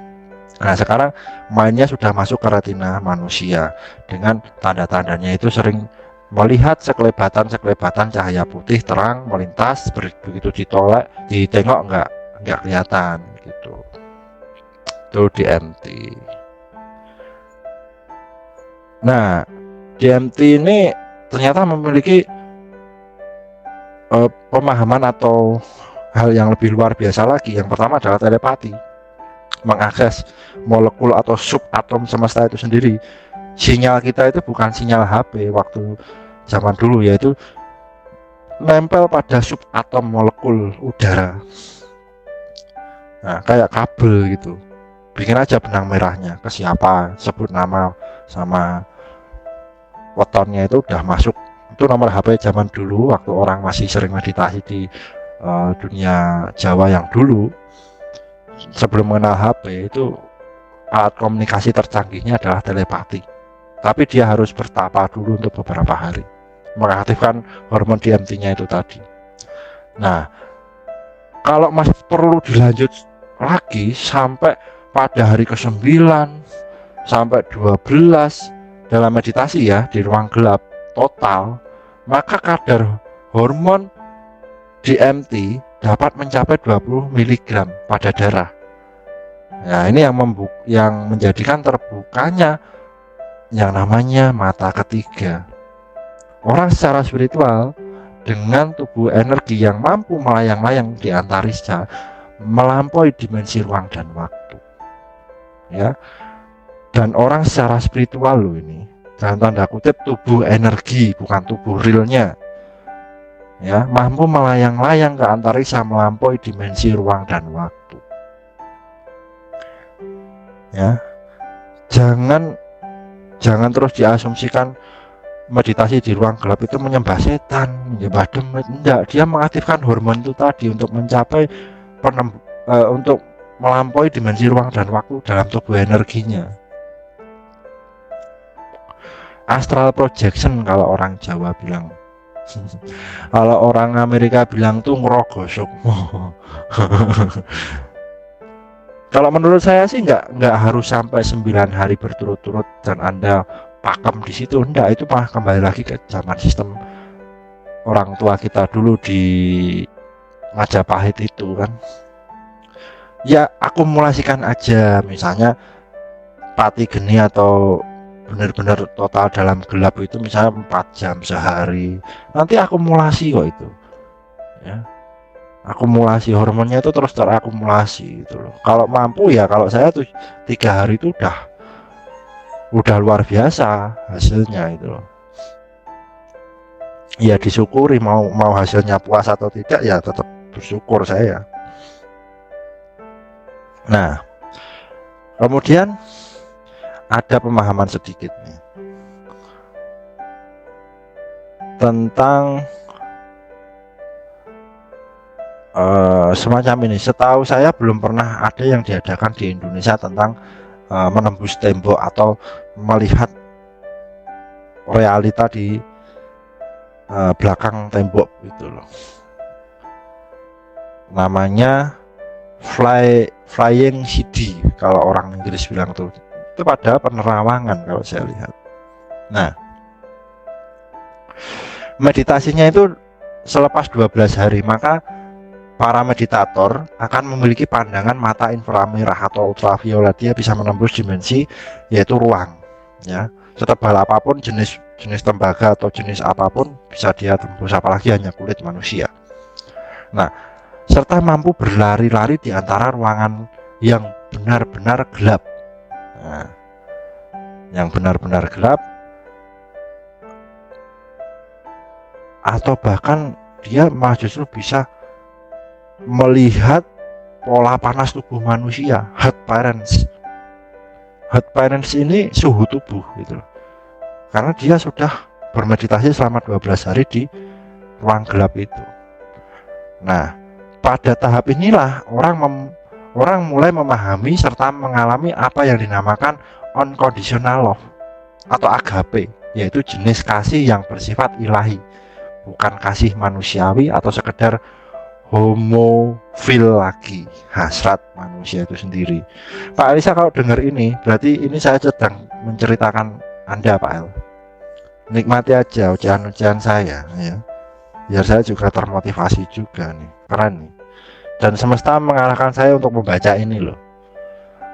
Nah, sekarang mainnya sudah masuk ke retina manusia dengan tanda-tandanya itu sering melihat sekelebatan cahaya putih terang melintas, begitu ditengok nggak kelihatan gitu. Itu DMT. Nah, DMT ini ternyata memiliki pemahaman atau hal yang lebih luar biasa lagi. Yang pertama adalah telepati, mengakses molekul atau subatom semesta itu sendiri. Sinyal kita itu bukan sinyal HP waktu zaman dulu, yaitu nempel pada subatom molekul udara. Nah, kayak kabel gitu. Bikin aja benang merahnya ke siapa, sebut nama sama wetonnya, itu udah masuk. Itu nomor HP zaman dulu waktu orang masih sering meditasi di dunia Jawa yang dulu. Sebelum mengenal HP, itu alat komunikasi tercanggihnya adalah telepati. Tapi dia harus bertapa dulu untuk beberapa hari, mengaktifkan hormon DMT-nya itu tadi. Nah, kalau masih perlu dilanjut lagi sampai pada hari ke-9 sampai 12 dalam meditasi ya, di ruang gelap total, maka kadar hormon DMT dapat mencapai 20 mg pada darah. Nah, ini yang menjadikan terbukanya yang namanya mata ketiga. Orang secara spiritual dengan tubuh energi yang mampu melayang-layang di antariksa, melampaui dimensi ruang dan waktu. Ya. Dan orang secara spiritual loh ini, dalam tanda kutip tubuh energi, bukan tubuh realnya. Ya, mampu melayang-layang ke antariksa, melampaui dimensi ruang dan waktu. Ya. Jangan terus diasumsikan meditasi di ruang gelap itu menyembah setan, menyembah demit. Enggak, dia mengaktifkan hormon itu tadi untuk mencapai untuk melampaui dimensi ruang dan waktu dalam tubuh energinya. Astral projection kalau orang Jawa bilang. Kalau orang Amerika bilang tuh ngerogosok. Kalau menurut saya sih nggak harus sampai 9 hari berturut-turut dan Anda pakem di situ. Enggak, itu malah kembali lagi ke zaman sistem orang tua kita dulu di Majapahit itu kan. Ya akumulasikan aja, misalnya pati geni atau benar-benar total dalam gelap itu misalnya 4 jam sehari, nanti akumulasi kok itu ya, akumulasi hormonnya itu terus terakumulasi gitu loh. Kalau mampu ya, kalau saya tuh 3 hari itu udah luar biasa hasilnya itu loh. Ya disyukuri, mau hasilnya puas atau tidak ya tetap bersyukur saya. Nah, kemudian ada pemahaman sedikit nih tentang semacam ini. Setahu saya belum pernah ada yang diadakan di Indonesia tentang menembus tembok atau melihat realita di belakang tembok gitu loh. Namanya flying CD kalau orang Inggris bilang tuh. Itu pada penerawangan kalau saya lihat. Nah, meditasinya itu selepas 12 hari, maka para meditator akan memiliki pandangan mata inframerah atau ultraviolet. Dia bisa menembus dimensi, yaitu ruang ya. Setebal apapun jenis tembaga atau jenis apapun bisa dia tembus, apalagi hanya kulit manusia. Nah, serta mampu berlari-lari di antara ruangan yang benar-benar gelap. Nah, yang benar-benar gelap, atau bahkan dia malah justru bisa melihat pola panas tubuh manusia, hot parents. Hot parents ini suhu tubuh gitu loh. Karena dia sudah bermeditasi selama 12 hari di ruang gelap itu. Nah, pada tahap inilah orang mulai memahami serta mengalami apa yang dinamakan unconditional love atau agape, yaitu jenis kasih yang bersifat ilahi, bukan kasih manusiawi atau sekedar homofil lagi, hasrat manusia itu sendiri. Pak Elisa kalau dengar ini, berarti ini saya sedang menceritakan Anda, Pak El. Nikmati aja ocehan-ocehan saya ya. Biar saya juga termotivasi juga nih. Keren nih. Dan semesta mengarahkan saya untuk membaca ini loh.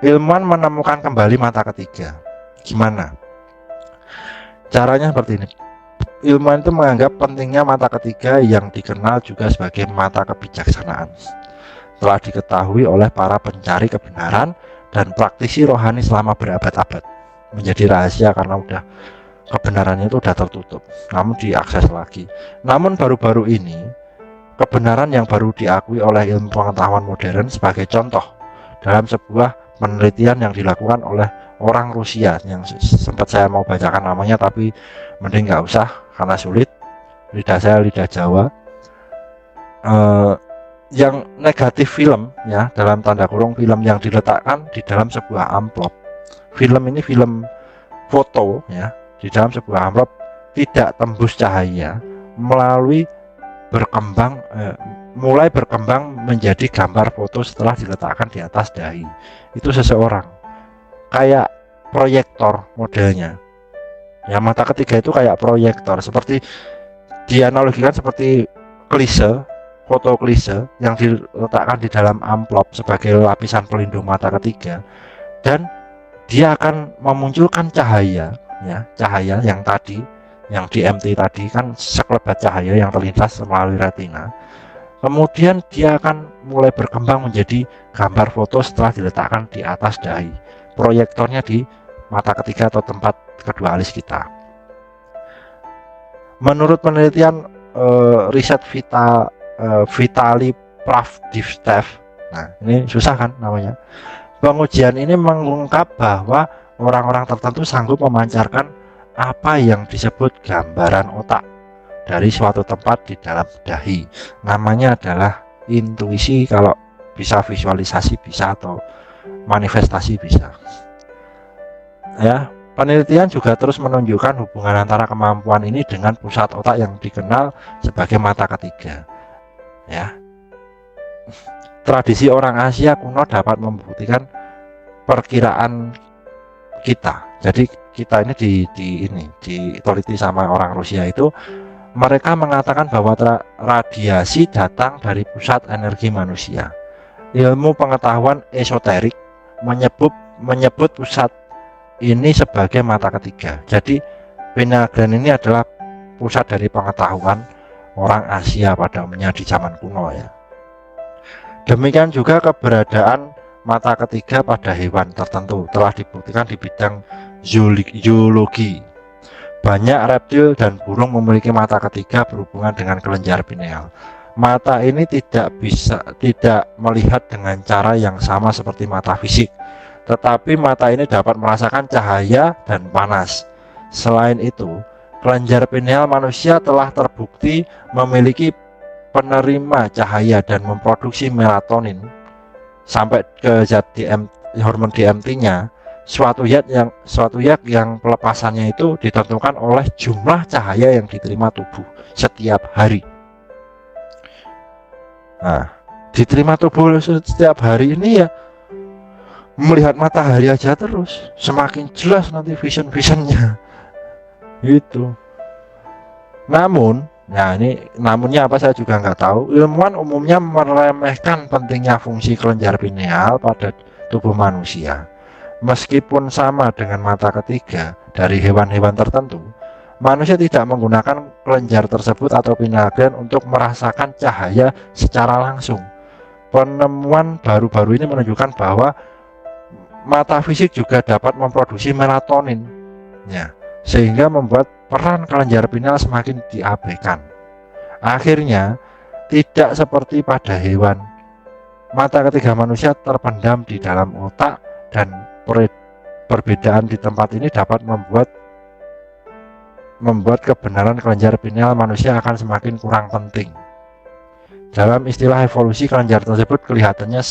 Ilmuwan menemukan kembali mata ketiga. Gimana? Caranya seperti ini. Ilmuwan itu menganggap pentingnya mata ketiga yang dikenal juga sebagai mata kebijaksanaan. Telah diketahui oleh para pencari kebenaran dan praktisi rohani selama berabad-abad. Menjadi rahasia karena kebenarannya itu udah tertutup, namun diakses lagi. Namun baru-baru ini, kebenaran yang baru diakui oleh ilmu pengetahuan modern sebagai contoh dalam sebuah penelitian yang dilakukan oleh orang Rusia yang sempat saya mau bacakan namanya, tapi mending nggak usah karena sulit, lidah saya lidah Jawa. Yang negatif film ya, dalam tanda kurung film yang diletakkan di dalam sebuah amplop. Film ini film foto ya, di dalam sebuah amplop tidak tembus cahaya melalui mulai berkembang menjadi gambar foto setelah diletakkan di atas dahi. Itu seseorang kayak proyektor modelnya ya. Mata ketiga itu kayak proyektor, seperti dianalogikan seperti foto klise yang diletakkan di dalam amplop sebagai lapisan pelindung mata ketiga, dan dia akan memunculkan cahaya ya, cahaya yang tadi yang di MT tadi kan sekelebat cahaya yang terlintas melalui retina. Kemudian dia akan mulai berkembang menjadi gambar foto setelah diletakkan di atas dahi. Proyektornya di mata ketiga atau tempat kedua alis kita. Menurut penelitian riset Vitali Pravdistev, nah ini susah kan namanya, pengujian ini mengungkap bahwa orang-orang tertentu sanggup memancarkan apa yang disebut gambaran otak dari suatu tempat di dalam dahi. Namanya adalah intuisi, kalau bisa visualisasi bisa, atau manifestasi bisa ya. Penelitian juga terus menunjukkan hubungan antara kemampuan ini dengan pusat otak yang dikenal sebagai mata ketiga ya. Tradisi orang Asia kuno dapat membuktikan perkiraan kita. Jadi kita ini diteliti sama orang Rusia itu, mereka mengatakan bahwa radiasi datang dari pusat energi manusia. Ilmu pengetahuan esoterik menyebut pusat ini sebagai mata ketiga. Jadi pineal ini adalah pusat dari pengetahuan orang Asia pada umumnya di zaman kuno ya. Demikian juga keberadaan mata ketiga pada hewan tertentu telah dibuktikan di bidang zoologi. Banyak reptil dan burung memiliki mata ketiga berhubungan dengan kelenjar pineal. Mata ini tidak melihat dengan cara yang sama seperti mata fisik, tetapi mata ini dapat merasakan cahaya dan panas. Selain itu, kelenjar pineal manusia telah terbukti memiliki penerima cahaya dan memproduksi melatonin sampai ke zat hormon DMT-nya, suatu zat yang pelepasannya itu ditentukan oleh jumlah cahaya yang diterima tubuh setiap hari. Nah, diterima tubuh setiap hari ini ya, melihat matahari aja terus, semakin jelas nanti visionnya itu. Namunnya apa saya juga nggak tahu. Ilmuwan umumnya meremehkan pentingnya fungsi kelenjar pineal pada tubuh manusia. Meskipun sama dengan mata ketiga dari hewan-hewan tertentu, manusia tidak menggunakan kelenjar tersebut atau pineal gland untuk merasakan cahaya secara langsung. Penemuan baru-baru ini menunjukkan bahwa mata fisik juga dapat memproduksi melatonin ya, sehingga membuat peran kelenjar pineal semakin diabaikan. Akhirnya, tidak seperti pada hewan, mata ketiga manusia terpendam di dalam otak, dan perbedaan di tempat ini dapat membuat kebenaran kelenjar pineal manusia akan semakin kurang penting. Dalam istilah evolusi, kelenjar tersebut kelihatannya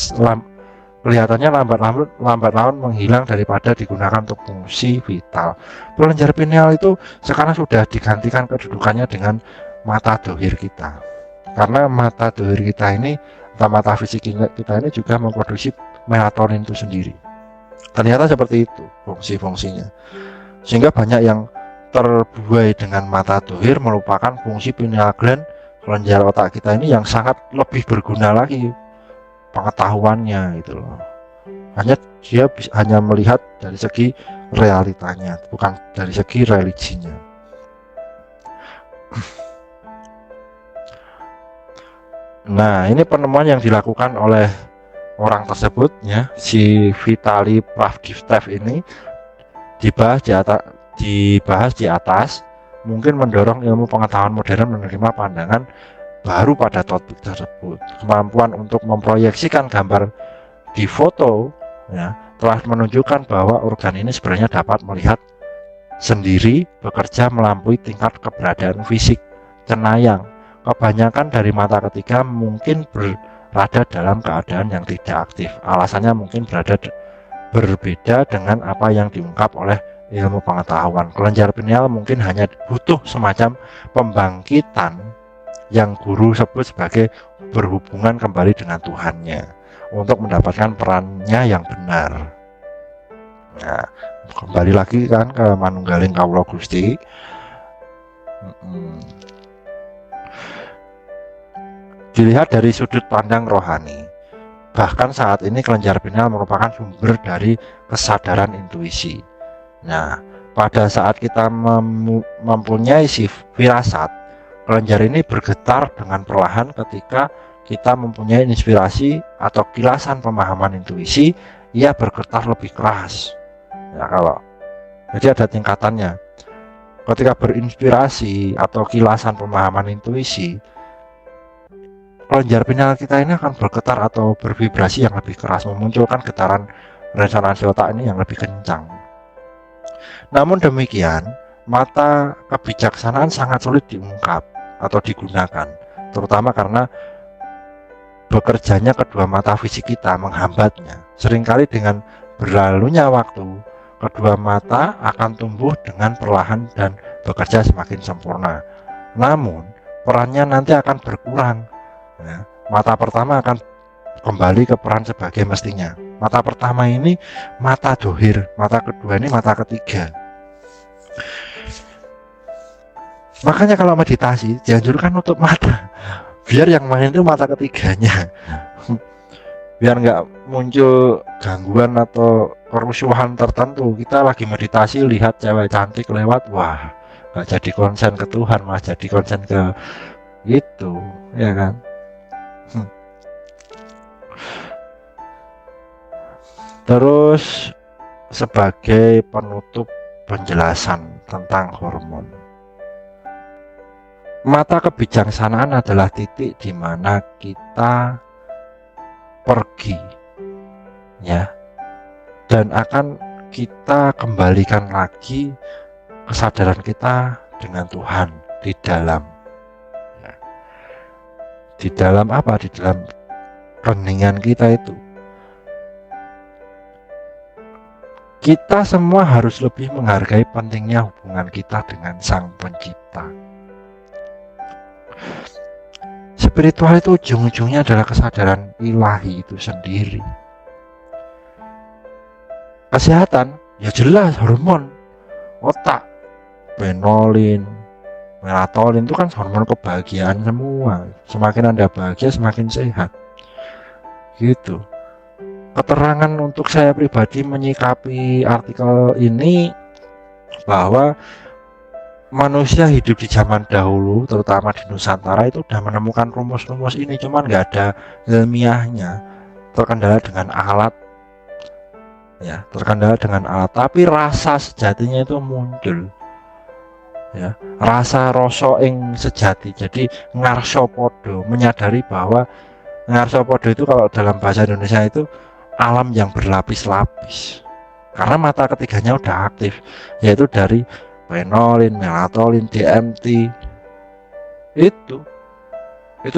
lambat laun menghilang daripada digunakan untuk fungsi vital. Kelenjar pineal itu sekarang sudah digantikan kedudukannya dengan mata dohir kita, karena mata dohir kita ini atau mata fisik kita ini juga memproduksi melatonin itu sendiri. Ternyata seperti itu fungsinya, sehingga banyak yang terbuai dengan mata dohir melupakan fungsi pineal gland kelenjar otak kita ini yang sangat lebih berguna lagi pengetahuannya gitu loh. Dia hanya melihat dari segi realitanya, bukan dari segi religinya. Nah, ini penemuan yang dilakukan oleh orang tersebut ya, si Vitali Pravdivtev ini dibahas di atas, mungkin mendorong ilmu pengetahuan modern menerima pandangan baru pada topik tersebut. Kemampuan untuk memproyeksikan gambar di foto ya, telah menunjukkan bahwa organ ini sebenarnya dapat melihat sendiri, bekerja melampaui tingkat keberadaan fisik cenayang. Kebanyakan dari mata ketiga mungkin berada dalam keadaan yang tidak aktif. Alasannya mungkin berbeda dengan apa yang diungkap oleh ilmu pengetahuan. Kelenjar pineal mungkin hanya butuh semacam pembangkitan yang guru sebut sebagai berhubungan kembali dengan Tuhannya untuk mendapatkan perannya yang benar. Nah, kembali lagi kan ke manunggaling kawula Gusti. Dilihat dari sudut pandang rohani, bahkan saat ini kelenjar pineal merupakan sumber dari kesadaran intuisi. Nah, pada saat kita mempunyai firasat, kelenjar ini bergetar dengan perlahan ketika kita mempunyai inspirasi atau kilasan pemahaman intuisi, ia bergetar lebih keras. Ya, jadi ada tingkatannya. Ketika berinspirasi atau kilasan pemahaman intuisi, kelenjar pineal kita ini akan bergetar atau bervibrasi yang lebih keras, memunculkan getaran resonansi otak ini yang lebih kencang. Namun demikian, mata kebijaksanaan sangat sulit diungkap atau digunakan, terutama karena bekerjanya kedua mata fisik kita menghambatnya. Seringkali dengan berlalunya waktu, kedua mata akan tumbuh dengan perlahan dan bekerja semakin sempurna. Namun, perannya nanti akan berkurang. Ya, mata pertama akan kembali ke peran sebagai mestinya. Mata pertama ini mata dohir, mata kedua ini mata ketiga. Makanya kalau meditasi dianjurkan nutup mata, biar yang main itu mata ketiganya, biar nggak muncul gangguan atau kerusuhan tertentu. Kita lagi meditasi lihat cewek cantik lewat, wah nggak jadi konsen ke Tuhan, malah jadi konsen ke itu, ya kan? Terus sebagai penutup penjelasan tentang hormon, mata kebijaksanaan adalah titik di mana kita pergi ya, dan akan kita kembalikan lagi kesadaran kita dengan Tuhan di dalam ya. Di dalam apa? Di dalam keheningan kita itu. Kita semua harus lebih menghargai pentingnya hubungan kita dengan Sang Pencipta. Spiritual itu ujung-ujungnya adalah kesadaran ilahi itu sendiri. Kesehatan, ya jelas hormon otak, penolin, melatonin itu kan hormon kebahagiaan semua. Semakin Anda bahagia, semakin sehat. Gitu. Keterangan untuk saya pribadi menyikapi artikel ini bahwa manusia hidup di zaman dahulu, terutama di Nusantara, itu sudah menemukan rumus-rumus ini, cuman nggak ada ilmiahnya, terkendala dengan alat ya, tapi rasa sejatinya itu muncul ya, rasa rasa ing sejati. Jadi ngarso podo, menyadari bahwa ngarso podo itu kalau dalam bahasa Indonesia itu alam yang berlapis-lapis, karena mata ketiganya udah aktif, yaitu dari penolin, melatonin, DMT. Itu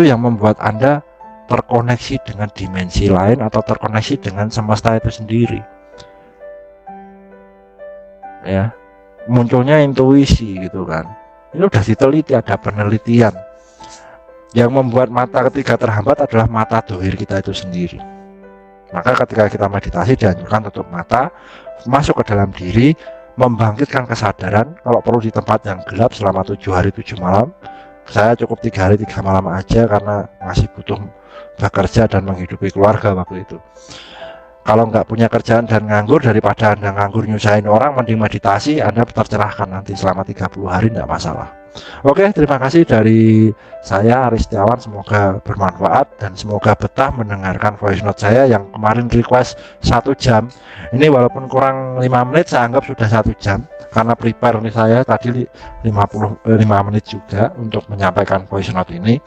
yang membuat Anda terkoneksi dengan dimensi lain atau terkoneksi dengan semesta itu sendiri ya, munculnya intuisi gitu kan. Ini udah diteliti, ada penelitian. Yang membuat mata ketiga terhambat adalah mata dohir kita itu sendiri. Maka ketika kita meditasi dianjurkan tutup mata, masuk ke dalam diri, membangkitkan kesadaran kalau perlu di tempat yang gelap selama 7 hari 7 malam. Saya cukup 3 hari 3 malam aja karena masih butuh bekerja dan menghidupi keluarga waktu itu. Kalau nggak punya kerjaan dan nganggur, daripada Anda nganggur nyusahin orang, mending meditasi, Anda tercerahkan nanti selama 30 hari, tidak masalah. Oke, terima kasih dari saya Aris Setiawan, semoga bermanfaat dan semoga betah mendengarkan voice note saya yang kemarin request 1 jam. Ini walaupun kurang 5 menit, saya anggap sudah 1 jam karena prepare nih saya tadi 5 menit juga untuk menyampaikan voice note ini.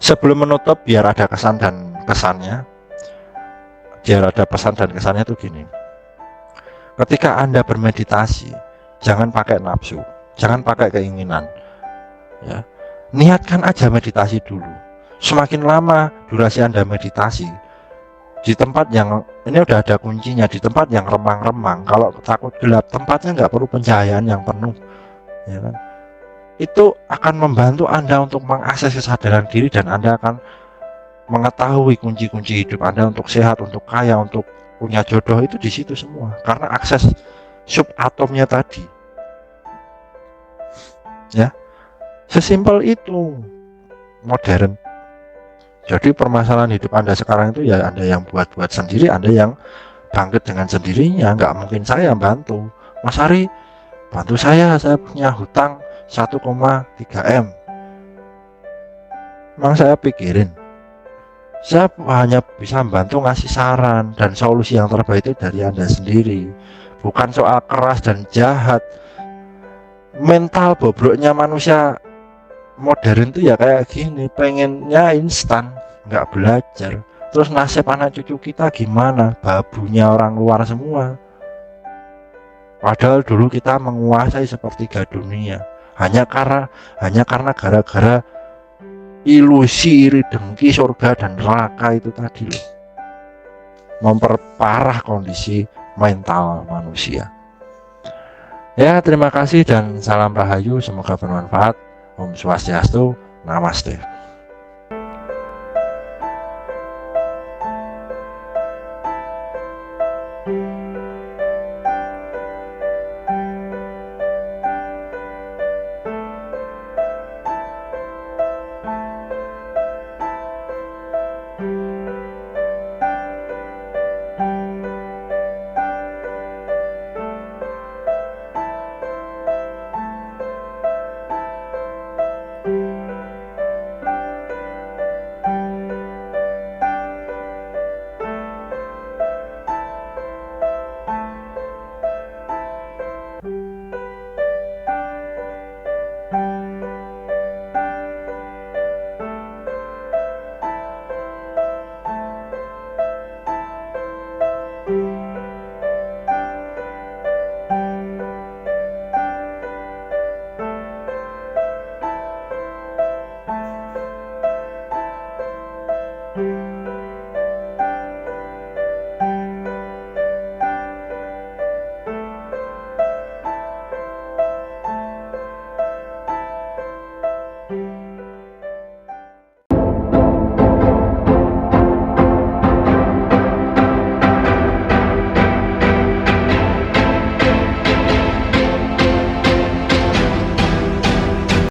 Sebelum menutup, biar ada kesan dan kesannya, biar ada pesan dan kesannya tuh gini. Ketika Anda bermeditasi, jangan pakai nafsu, jangan pakai keinginan, ya. Niatkan aja meditasi dulu. Semakin lama durasi Anda meditasi di tempat yang ini udah ada kuncinya, di tempat yang remang-remang. Kalau takut gelap, tempatnya nggak perlu pencahayaan yang penuh, ya kan? Itu akan membantu Anda untuk mengakses kesadaran diri dan Anda akan mengetahui kunci-kunci hidup Anda untuk sehat, untuk kaya, untuk punya jodoh itu di situ semua. Karena akses subatomnya tadi, ya, sesimpel itu, modern. Jadi permasalahan hidup Anda sekarang itu ya Anda yang buat-buat sendiri, Anda yang bangkit dengan sendirinya. Nggak mungkin saya bantu. Mas Ari, bantu saya punya hutang 1,3 M. Memang saya pikirin, saya hanya bisa membantu ngasih saran dan solusi yang terbaik itu dari Anda sendiri. Bukan soal keras dan jahat. Mental bobroknya manusia modern itu ya kayak gini, pengennya instan, nggak belajar. Terus nasib anak cucu kita gimana? Babunya orang luar semua. Padahal dulu kita menguasai sepertiga dunia. Hanya karena gara-gara ilusi, iri, dengki, surga dan neraka itu tadi loh, memperparah kondisi mental manusia. Ya, terima kasih dan salam rahayu, semoga bermanfaat. Om Swastiastu, Namaste.